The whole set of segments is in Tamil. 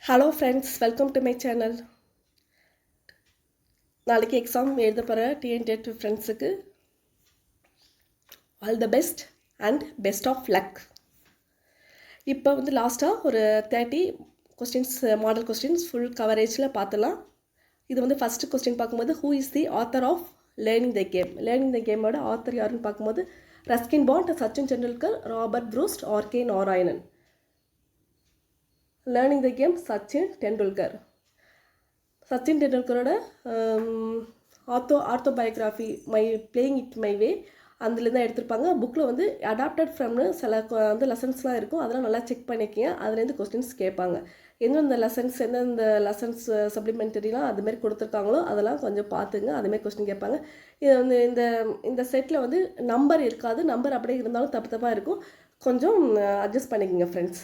Hello friends, welcome to my channel. நாளைக்கு எக்ஸாம் எழுத போகிற டிஎன்டெட் ஃப்ரெண்ட்ஸுக்கு all the best and best of luck. இப்போ லாஸ்ட்டாக ஒரு 30 கொஸ்டின்ஸ், மாடல் கொஸ்டின்ஸ் ஃபுல் கவரேஜில் பார்த்துலாம். இது ஃபஸ்ட்டு கொஸ்டின் பார்க்கும்போது, who is the author of learning the game? Learning the கேமோட ஆத்தர் யாருன்னு பார்க்கும்போது, Ruskin Bond, Sachin Tendulkar, Robert Frost, R K Narayanan. Learning the game Sachin Tendulkar. Sachin டெண்டுல்கரோட autobiography my playing it my way அதுலேருந்து தான் எடுத்திருப்பாங்க. புக்கில் அடாப்டட் ஃப்ரம்னு சில லெசன்ஸ்லாம் இருக்கும், அதெல்லாம் நல்லா செக் பண்ணிக்கிங்க. அதுலேருந்து கொஸ்டின்ஸ் கேட்பாங்க. எந்தெந்த லெசன்ஸ் சப்ளிமெண்டரிலாம் அதுமாரி கொடுத்துருக்காங்களோ அதெல்லாம் கொஞ்சம் பார்த்துங்க. அதுமாரி கொஸ்டின் கேட்பாங்க. இது இந்த செட்டில் நம்பர் இருக்காது. நம்பர் அப்படியே இருந்தாலும் தப்பாக இருக்கும். கொஞ்சம் அட்ஜஸ்ட் பண்ணிக்கோங்க friends.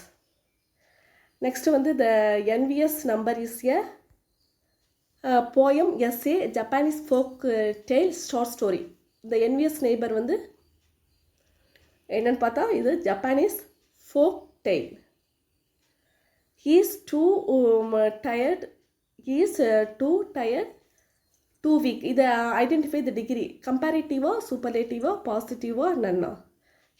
Next the envious number is a poem, essay, Japanese folk tale, short story. The envious neighbor என்னன்னு பார்த்தா இது Japanese folk tail. he is too tired, too weak. இதை ஐடென்டிஃபை த டிகிரி, கம்பேரிட்டிவா, சூப்பர்லேட்டிவா, பாசிட்டிவா, நன்னா.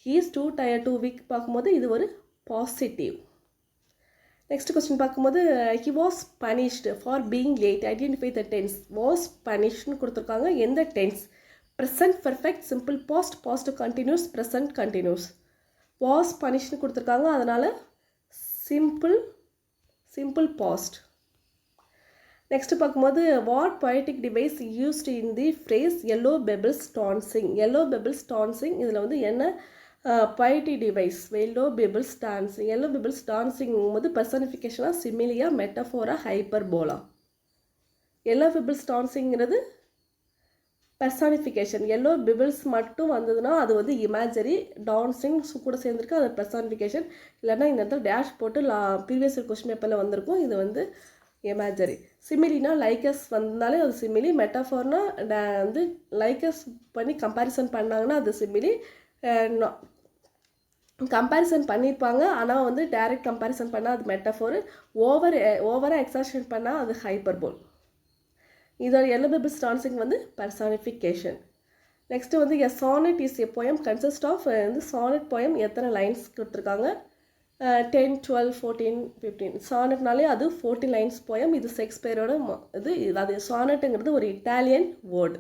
he is too tired, too weak பார்க்கும்போது இது ஒரு பாசிட்டிவ். நெக்ஸ்ட் கொஸ்டின் பார்க்கும்போது, he was punished for being late. Identify the tense. Was பனிஷ்ட்னு கொடுத்துருக்காங்க. எந்த tense? Present perfect, simple past, past continuous, present continuous. Was பனிஷ்ட்னு கொடுத்துருக்காங்க, அதனால் சிம்பிள் பாஸ்ட். நெக்ஸ்ட் பார்க்கும்போது, what poetic device used in the phrase yellow pebbles dancing? Yellow pebbles dancing இதில் என்ன poetic device? yellow bubbles dancing. yellow bubbles dancing போது personification, similia, metaphora, hyperbola. yellow bubbles dancingங்கிறது personification. yellow bubbles மட்டும் வந்ததுன்னா அது imagery. dancing கூட சேர்ந்துருக்கு, அது personification. இல்லைன்னா இந்த இடத்துல டேஷ் போட்டு ப்ரீவியஸ் கொஸ்டின் பேப்பரில் வந்திருக்கும். இது imagery. சிமிலினா லைக்கஸ் வந்தாலே அது சிமிலி. மெட்டாஃபோர்னா லைக்கஸ் பண்ணி கம்பேரிசன் பண்ணாங்கன்னா அது சிமிலி. கம்பேரிசன் பண்ணியிருப்பாங்க, ஆனால் டைரக்ட் கம்பேரிசன் பண்ணால் அது மெட்டாஃபோரு. ஓவராக எக்ஸாஷன் பண்ணால் அது ஹைப்பர்போல். இதோட yellow pebbles dancing personification. Next a sonnet is a poem consist of. Sonnet poem எத்தனை லைன்ஸ் கொடுத்துருக்காங்க? 10, 12, 14, 15. சானட்னாலே அது 14 லைன்ஸ் போயம். இது ஷேக்ஸ்பியரோட அது சானட்டுங்கிறது ஒரு இட்டாலியன் வேர்டு.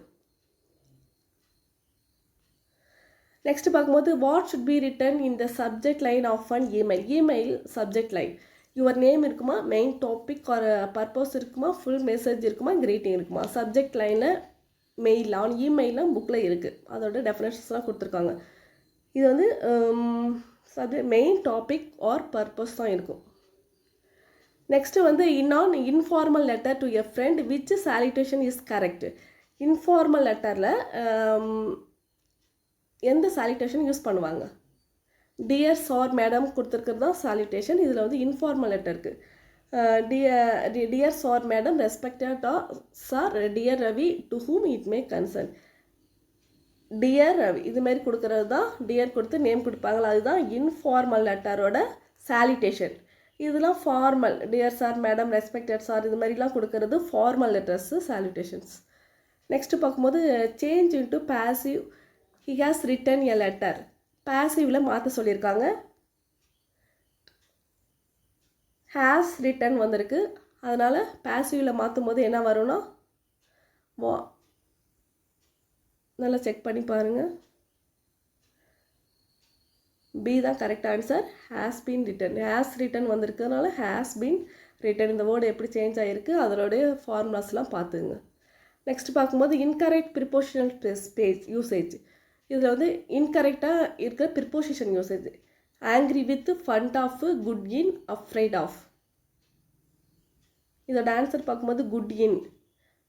நெக்ஸ்ட் பார்க்கும்போது, what should be written in the subject line of an email? Email subject line your name இருக்குமா, மெயின் டாபிக் ஒரு பர்பஸ் இருக்குமா, ஃபுல் மெசேஜ் இருக்குமா, கிரீட்டிங் இருக்குமா? சப்ஜெக்ட் லைனில் மெயில் ஆன் இமெயிலாம் புக்கில் இருக்குது, அதோட டெஃபினேஷன்ஸ்லாம் கொடுத்துருக்காங்க. இது subject main topic or purpose தான் இருக்கும். Next informal letter to a friend which salutation is correct? Informal லெட்டரில் எந்த சாலிட்டேஷன் யூஸ் பண்ணுவாங்க? டியர் சார் மேடம் கொடுத்துருக்கிறது தான் சாலிட்டேஷன். இதில் இன்ஃபார்மல் லெட்டர் இருக்குது. Dear sir madam, respected sir, dear Ravi, to whom it may concern. Dear Ravi இதுமாரி கொடுக்கறது தான். டியர் கொடுத்து நேம் கொடுப்பாங்களா, அதுதான் இன்ஃபார்மல் லெட்டரோட சாலிட்டேஷன். இதெல்லாம் formal, dear sir madam, respected sir, இது மாதிரிலாம் கொடுக்கறது ஃபார்மல் லெட்டர்ஸு சாலிட்டேஷன்ஸ். நெக்ஸ்ட்டு பார்க்கும்போது, change into passive. he has written a letter. பாசிவில் மாற்ற சொல்லியிருக்காங்க. has written வந்திருக்கு, அதனால் பாசிவில் மாற்றும் போது என்ன வரும்னா நல்லா செக் பண்ணி பாருங்கள். பி தான் correct answer. has been written. has written வந்திருக்கிறதுனால has been written. இந்த வேர்டு எப்படி சேஞ்ச் ஆகிருக்கு அதோடைய ஃபார்முலாஸ்லாம் பார்த்துங்க. நெக்ஸ்ட் பார்க்கும்போது, இன்கரெக்ட் ப்ரிப்போசிஷனல் ஸ்பேஸ் யூசேஜ். இதில் இன்கரெக்டாக இருக்கிற preposition usage. Angry with, fond of, good in, afraid of. இதோட ஆன்சர் பார்க்கும்போது குட் இன்.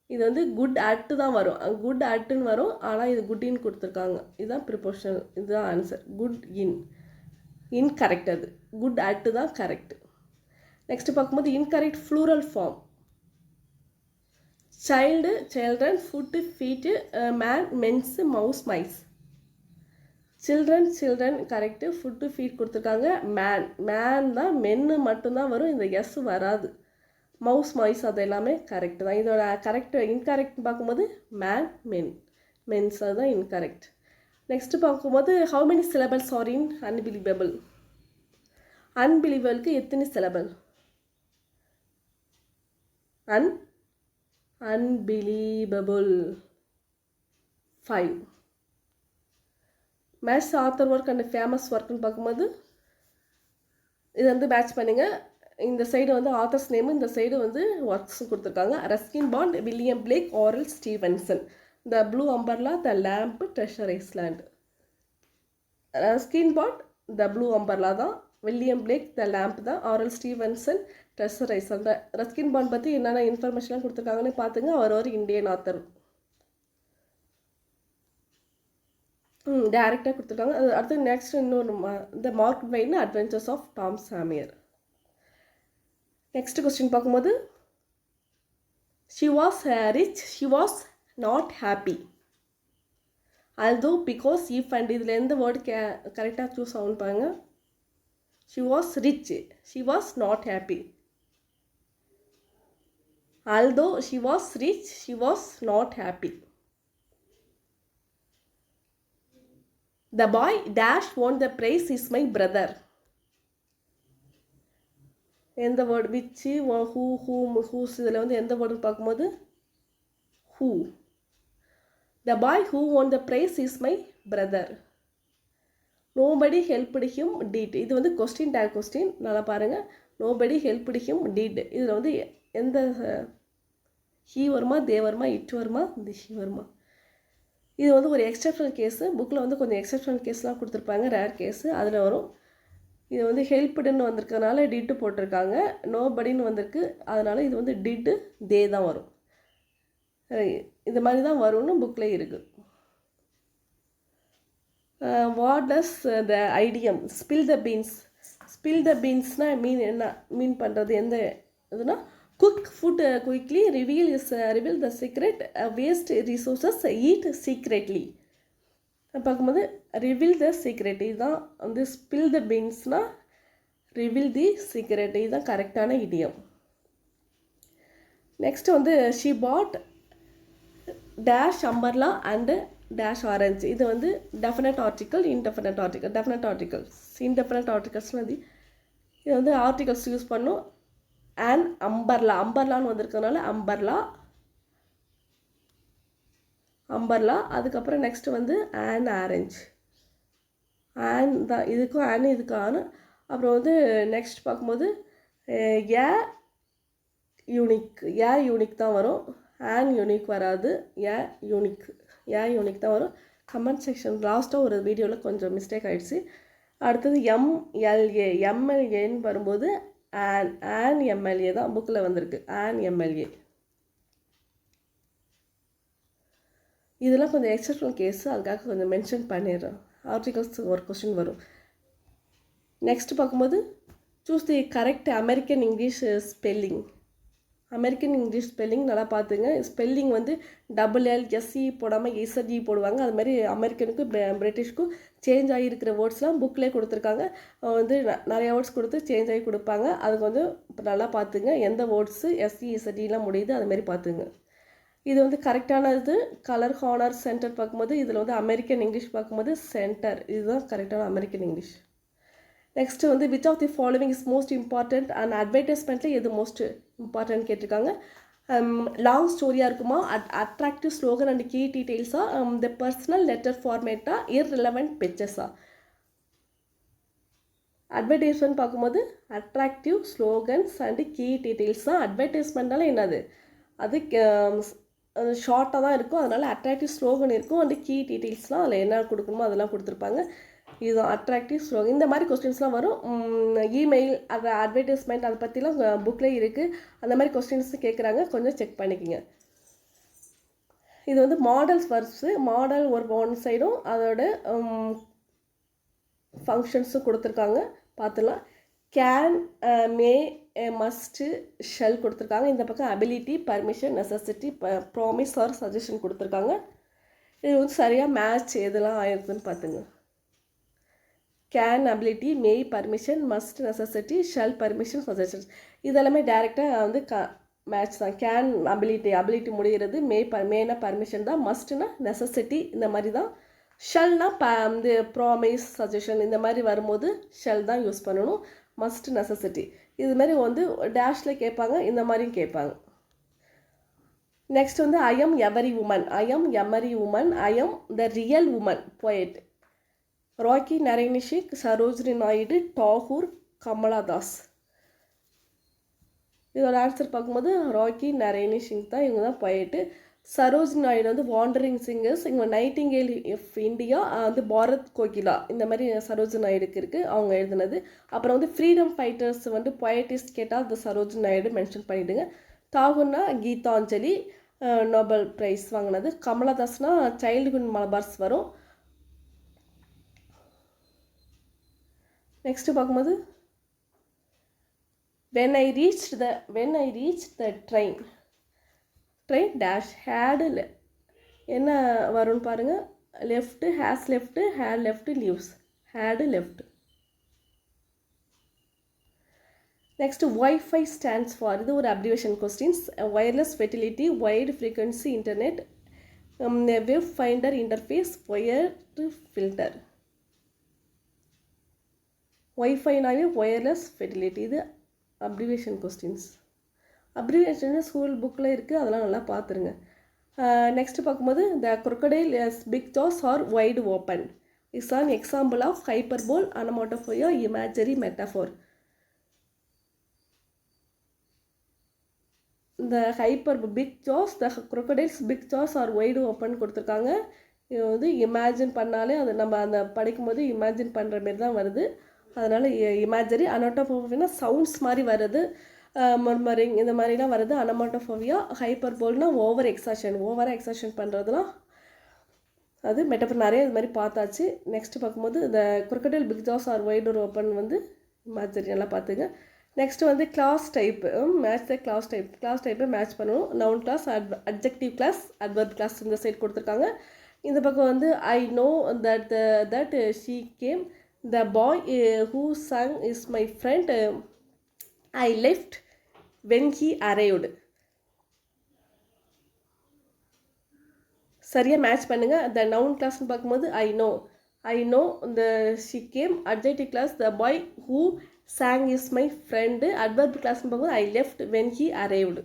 இது குட் அட்டு தான் வரும், குட் அட்டுன்னு வரும், ஆனால் இது குட் இன் கொடுத்துருக்காங்க. இதுதான் ப்ரிப்போசிஷனல், இதுதான் ஆன்சர். குட் இன் இன்கரெக்ட், அது குட் அட்டு தான் கரெக்ட். நெக்ஸ்ட் பார்க்கும்போது, incorrect plural form. Child, children, foot, feet, man, mens, mouse, mice. Children correct. Foot, feet கொடுத்துருக்காங்க. மேன் தான், மென்னு மட்டும்தான் வரும், இந்த எஸ் வராது. மவுஸ் மாய்ஸ் அது எல்லாமே கரெக்ட் தான். இதோட கரெக்ட் இன்கரெக்ட்னு பார்க்கும்போது மேன் மென் மென்ஸ் அதுதான் இன்கரெக்ட். நெக்ஸ்ட்டு பார்க்கும்போது how many syllables are in unbelievable. அன்பிலீவபிளுக்கு எத்தனை syllable? Unbelievable 5. Match author work and famous ஒர்க்னு பார்க்கும்போது இது வந்து மேட்ச் பண்ணுங்க. இந்த சைடு வந்து ஆத்தர்ஸ் நேமு, இந்த சைடு வந்து ஒர்க்ஸும் கொடுத்துருக்காங்க. Ruskin Bond, William Blake, R L Stevenson. The blue umbrella, the lamb, treasure island. Ruskin Bond the blue umbrella தான், வில்லியம் பிளேக் த லேம்ப் தான், R L Stevenson treasure island. Ruskin Bond பற்றி என்னென்ன இன்ஃபர்மேஷன்லாம் கொடுத்துருக்காங்கன்னு பார்த்துங்க. அவர் ஒரு இந்தியன் ஆத்தர். டேரெக்டாக கொடுத்துருக்காங்க. அது அடுத்து நெக்ஸ்ட் இன்னொரு the Mark Twain adventures of Tom Sawyer. Next question பார்க்கும்போது she was rich, she was not happy. although, because, if and இதில் எந்த வேர்டு கரெக்டாக சூஸ் ஆகும்னு பாருங்க. She was rich, she was not happy. although she was rich, she was not happy. The boy dash won the prize is my brother. எந்த word which, who, whom, whose இதில் வந்து எந்த வேர்டுன்னு பார்க்கும்போது who. The boy who won the prize is my brother. Nobody helped him did. இது வந்து கொஸ்டின் டேக் கொஸ்டின், நல்லா பாருங்கள். Nobody helped him did. இதில் வந்து எந்த ஹீ வருமா, தே வருமா, இட் வருமா, தி வருமா. இது வந்து ஒரு எக்ஸப்ஷனல் கேஸு. புக்கில் வந்து கொஞ்சம் எக்ஸப்ஷனல் கேஸ்லாம் கொடுத்துருப்பாங்க, ரேர் கேஸு, அதில் வரும். இது வந்து ஹெல்ப்டுன்னு வந்திருக்கனால டிட்டு போட்டிருக்காங்க. நோபடின்னு வந்திருக்கு, அதனால் இது வந்து டிட்டு தே தான் வரும். இது மாதிரி தான் வரும்னு புக்கில் இருக்குது. What does the idiom spill the beans. Spill the பீன்ஸ்னால் என்ன மீன் பண்ணுறது, எந்த இதுனா cook food quickly, reveal the secret, waste resources, eat secretly. பார்க்கும்போது reveal the secret இதுதான் வந்து spill the beansனா reveal the secret இதுதான் கரெக்டான இடியம். நெக்ஸ்ட் வந்து she bought dash umbrella and dash orange. இது வந்து definite article, indefinite article. definite articles, indefinite articlesனால் இது வந்து articles யூஸ் பண்ணும். அண்ட் அம்பர்லா, அம்பர்லான்னு வந்திருக்கனால அம்பர்லா. அதுக்கப்புறம் நெக்ஸ்ட் வந்து ஆன் ஆரஞ்ச், ஆன் தான் இதுக்கும் ஆன் இதுக்கும் ஆன். அப்புறம் வந்து நெக்ஸ்ட் பார்க்கும்போது ஏ யூனிக் தான் வரும், ஆன் யூனிக் வராது, ஏ யூனிக் தான் வரும். கமெண்ட் செக்ஷன் லாஸ்ட்டாக ஒரு வீடியோவில் கொஞ்சம் மிஸ்டேக் ஆகிடுச்சு. அடுத்தது எம்எல்ஏன்னு வரும்போது ஆன் எம்எல்ஏ தான் புக்கில் வந்திருக்கு, ஆன் எம்எல்ஏ. இதெல்லாம் கொஞ்சம் எக்ஸப்ஷனல் கேஸு, அதுக்காக கொஞ்சம் மென்ஷன் பண்ணிடுறேன். ஆர்டிகல்ஸ் ஒரு கொஸ்டின் வரும். நெக்ஸ்ட் பார்க்கும்போது choose the correct American English spelling. American English spelling நல்லா பார்த்துங்க. ஸ்பெல்லிங் வந்து LLSE போடாமல் EZE போடுவாங்க. அது மாதிரி அமெரிக்கனுக்கும் பிரிட்டிஷ்க்கும் சேஞ்ச் ஆகியிருக்கிற வேர்ட்ஸ்லாம் புக்கிலே கொடுத்துருக்காங்க. வந்து நிறைய வேர்ட்ஸ் கொடுத்து சேஞ்ச் ஆகி கொடுப்பாங்க. அது கொஞ்சம் நல்லா பார்த்துங்க. எந்த வேர்ட்ஸு SE EZEலாம் முடியுது அதுமாரி பார்த்துங்க. இது வந்து கரெக்டானது. கலர் ஹானர் சென்டர் பார்க்கும்போது இதில் வந்து அமெரிக்கன் இங்கிலீஷ் பார்க்கும்போது சென்டர், இதுதான் கரெக்டான அமெரிக்கன் இங்கிலீஷ். நெக்ஸ்ட்டு வந்து which of the following is most important and அட்வர்டைஸ்மெண்ட்டில் எது மோஸ்ட் இம்பார்ட்டன்ட் கேட்டிருக்காங்க. லாங் ஸ்டோரியாக இருக்குமா, அட்ராக்டிவ் ஸ்லோகன் அண்ட் கீ டீட்டெயில்ஸாக, த பர்சனல் லெட்டர் ஃபார்மேட்டாக, இர்ரிலவெண்ட் பிக்சர்ஸாக. அட்வர்டைஸ்மெண்ட் பார்க்கும்போது attractive slogans and key details தான். அட்வர்டைஸ்மெண்ட்டால் என்னது, அது ஷார்ட்டாக தான் இருக்கும், அதனால் அட்ராக்டிவ் ஸ்லோகன் இருக்கும். அண்டு கீ டீட்டெயில்ஸ்லாம் அதில் என்ன கொடுக்கணுமோ அதெல்லாம் கொடுத்துருப்பாங்க. இதுதான் அட்ராக்டிவ் ஸ்லோகன். இந்த மாதிரி கொஸ்டின்ஸ்லாம் வரும். இமெயில், அது அட்வர்டைஸ்மெண்ட், அதை பற்றிலாம் புக்கில் இருக்குது. அந்த மாதிரி கொஸ்டின்ஸ் கேட்குறாங்க, கொஞ்சம் செக் பண்ணிக்கோங்க. இது வந்து மாடல்ஸ் வர்ஸு. மாடல் ஒரு ஒன் சைடும் அதோட ஃபங்க்ஷன்ஸும் கொடுத்துருக்காங்க, பார்த்துலாம். கேன், மே, மஸ்ட்டு, ஷெல் கொடுத்துருக்காங்க. இந்த பக்கம் ability, permission, necessity, promise R suggestion கொடுத்துருக்காங்க. இது வந்து சரியாக மேட்ச் எதெல்லாம் ஆயிருக்குன்னு பார்த்துங்க. Can ability May permission must necessity shall permission suggestions இதெல்லாமே டேரெக்டாக வந்து மேட்ச் தான். கேன் அபிலிட்டி முடிகிறது, மேனா பர்மிஷன் தான், மஸ்ட்னா நெசசிட்டி இந்த மாதிரி தான், ஷல்னா வந்து ப்ராமிஸ் சஜஷன் இந்த மாதிரி வரும்போது ஷல் தான் யூஸ் பண்ணணும், மஸ்ட் நெசசிட்டி இது மாதிரி வந்து டேஷில் கேட்பாங்க, இந்த மாதிரியும் கேட்பாங்க. நெக்ஸ்ட் வந்து I am every woman, I am every woman, I am the real woman poet Rakhi நரேனிஷிக், சரோஜினி நாயுடு, டாகூர், கமலாதாஸ். இதோட ஆன்சர் பார்க்கும்போது ராக்கி நரேனிஷிங் தான், இவங்க தான் போயிட்டு. சரோஜினி நாயுடு வந்து வாண்டரிங் சிங்கர்ஸ், இவங்க நைட்டிங்கேல் ஆஃப் இந்தியா வந்து பாரத் கோகிலா இந்த மாதிரி சரோஜினி நாயுடுக்கு இருக்குது, அவங்க எழுதுனது. அப்புறம் வந்து ஃப்ரீடம் ஃபைட்டர்ஸ் வந்து பொயட்டிஸ்ட் கேட்டால் அந்த சரோஜினி நாயுடு மென்ஷன் பண்ணிவிடுங்க. தாகூர்னா கீதாஞ்சலி நோபல் ப்ரைஸ் வாங்கினது. கமலதாஸ்னா சைல்டுஹுட் மலபார்ஸ் வரும். நெக்ஸ்ட்டு பார்க்கும்போது when I reached the train dash had என்ன வரும்னு பாருங்கள், left, has left, had left, leaves, had left. Next Wi-Fi stands for, இது ஒரு abbreviation questions, wireless fertility, wide frequency internet, wave finder interface, wired filter. Wi-Fi-நாவே wireless fertility, இது abbreviation questions. abbreviation ஸ்கூல் புக்கில் இருக்குது, அதெல்லாம் நல்லா பார்த்துருங்க. நெக்ஸ்ட்டு பார்க்கும்போது the crocodile has big jaws are wide open is an example of hyperbole, onomatopoeia, imagery, metaphor. the big jaws, the crocodile's big jaws are wide open கொடுத்துருக்காங்க. இது வந்து இமேஜின் பண்ணாலே அது நம்ம அந்த படிக்கும்போது இமேஜின் பண்ணுற மாரி தான் வருது, அதனால் இமேஜரி. அனோட்டோஃபோபியானா சவுண்ட்ஸ் மாதிரி வருது, மர்மரிங் இந்த மாதிரிலாம் வருது அனோமோட்டோஃபோபியா. ஹைப்பர்போல்னா ஓவராக எக்ஸாஷன் பண்ணுறதுலாம் அது மெட்டஃபர். நிறைய இது மாதிரி பார்த்தாச்சு. நெக்ஸ்ட்டு பார்க்கும்போது இந்த crocodile big jaws are wide open வந்து இமேஜரி நல்லா பார்த்துங்க. நெக்ஸ்ட்டு வந்து class type, match the class டைப்பை மேட்ச் பண்ணணும். Noun class, adjective class, adverb class இந்த சைடு கொடுத்துருக்காங்க. இந்த பக்கம் வந்து I know that she came, the boy who sang is my friend, I left when he arrived. சரியாக மேட்ச் பண்ணுங்கள். த நவுன் கிளாஸ்னு பார்க்கும்போது ஐ நோ இந்த she came. Adjective class the boy who sang is my friend. adverb class பார்க்கும்போது I left when he arrived.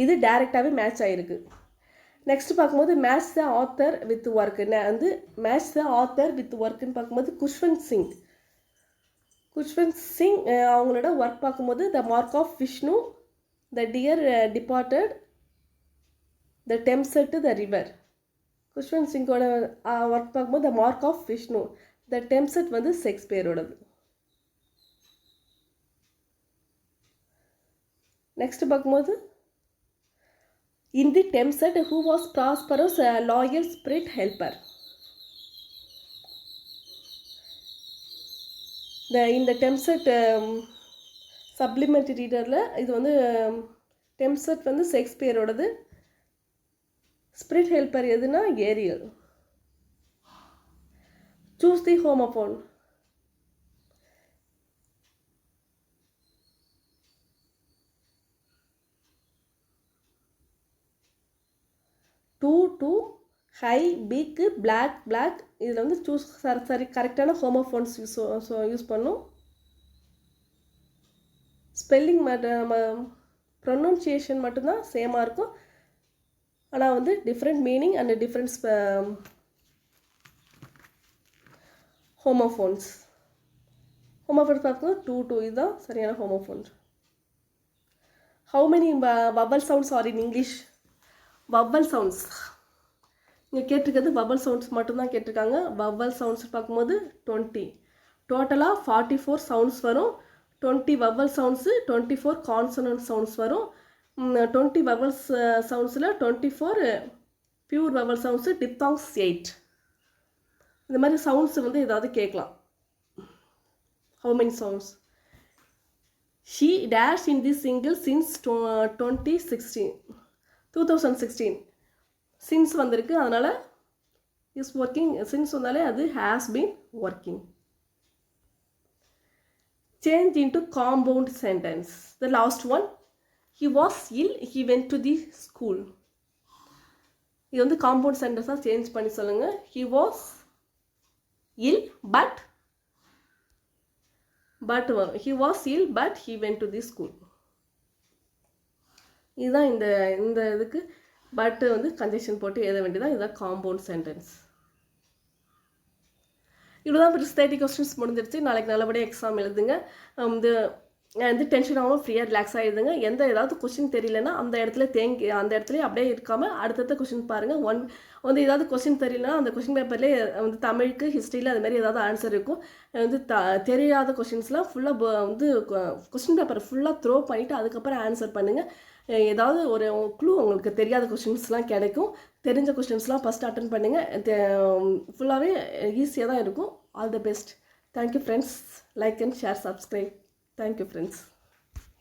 இது டைரெக்டாகவே மேட்ச் ஆகிருக்கு. நெக்ஸ்ட் பார்க்கும்போது match the author with work. வந்து மேட்ச் த ஆத்தர் வித் ஒர்க்குன்னு பார்க்கும்போது குஷ்வந்த் சிங் அவங்களோட ஒர்க் பார்க்கும்போது the mark of Vishnu, the dear departed, the tempest, the river. Khushwant சிங்கோட ஒர்க் பார்க்கும்போது the mark of Vishnu, the tempest வந்து ஷேக்ஸ்பியரோடது. நெக்ஸ்ட் பார்க்கும்போது in the tempest who was prosperous, loyal, spirit, helper. இந்த டெம்செட் சப்ளிமெண்ட்ரி ரீடரில் இது வந்து டெம்செட் வந்து ஷேக்ஸ்பியரோடது. ஸ்பிரிட் ஹெல்ப்பர் எதுனா ஏரியல். சூஸ் தி homophone. Two high, big, black இதில் வந்து சூஸ் சரி கரெக்டான ஹோமோஃபோன்ஸ் யூஸ் பண்ணும். ஸ்பெல்லிங் ப்ரொனன்சியேஷன் மட்டும்தான் சேமாக இருக்கும், ஆனால் வந்து different meaning and different homophones பார்க்கும்போது டூ இதுதான் சரியான homophone. How many vowel sounds are in English? Vowel sounds இங்கே கேட்டிருக்கிறது வவல் சவுண்ட்ஸ் மட்டும்தான் கேட்டிருக்காங்க. வவல் சவுண்ட்ஸ் பார்க்கும்போது 20, டோட்டலாக 44 சவுண்ட்ஸ் வரும். 20 வவல் சவுண்ட்ஸு, 24 கான்சனன்ட் சவுண்ட்ஸ் வரும். 20 vowels சவுண்ட்ஸில் 24 pure vowel sounds, diphthongs 8. இந்த மாதிரி சவுண்ட்ஸ் வந்து ஏதாவது கேட்கலாம். How many sounds? She dash in the single since 2016 since வந்திருக்கு, அதனால் இஸ் ஒர்க்கிங் சின்ஸ் வந்தாலே அது has been working. Change into compound sentence. The last one, he was ill, he went to the school. இது வந்து காம்பவுண்ட் சென்டென்ஸாக சேஞ்ச் பண்ணி சொல்லுங்கள். he was ill but he was ill but he went to the school. இதுதான் இந்த இதுக்கு பட் வந்து கன்ஜெக்ஷன் போட்டு எழுத வேண்டியதான். இதுதான் காம்பவுண்ட் சென்டென்ஸ். இவ்வளோதான் ஃப்ரெண்ட்ஸ். 30 கொஸ்டின்ஸ் முடிஞ்சிருச்சு. நாளைக்கு நல்லபடியாக எக்ஸாம் எழுதுங்க. வந்து டென்ஷன் ஆகாமல் ஃப்ரீயாக ரிலாக்ஸாக எழுதுங்க. ஏதாவது கொஸ்டின் தெரியலன்னா அந்த இடத்துல அப்படியே இருக்காமல் அடுத்தடுத்த கொஸ்டின் பாருங்கள். வந்து ஏதாவது கொஸ்டின் தெரியலனா அந்த கொஸ்டின் பேப்பர்லேயே வந்து தமிழுக்கு ஹிஸ்ட்ரியில் அதுமாதிரி ஏதாவது ஆன்சர் இருக்கும். வந்து தெரியாத கொஸ்டின்ஸ்லாம் ஃபுல்லாக வந்து கொஸ்டின் பேப்பரை ஃபுல்லாக த்ரோ பண்ணிவிட்டு அதுக்கப்புறம் ஆன்சர் பண்ணுங்கள். ஏதாவது ஒரு க்ளூ உங்களுக்கு தெரியாத கொஸ்டின்ஸ்லாம் கிடைக்கும். தெரிஞ்ச கொஸ்டின்ஸ்லாம் ஃபஸ்ட் அட்டன் பண்ணுங்கள். ஃபுல்லாகவே ஈஸியாக தான் இருக்கும். All the best. Thank you friends. Like and share, subscribe. Thank you, friends.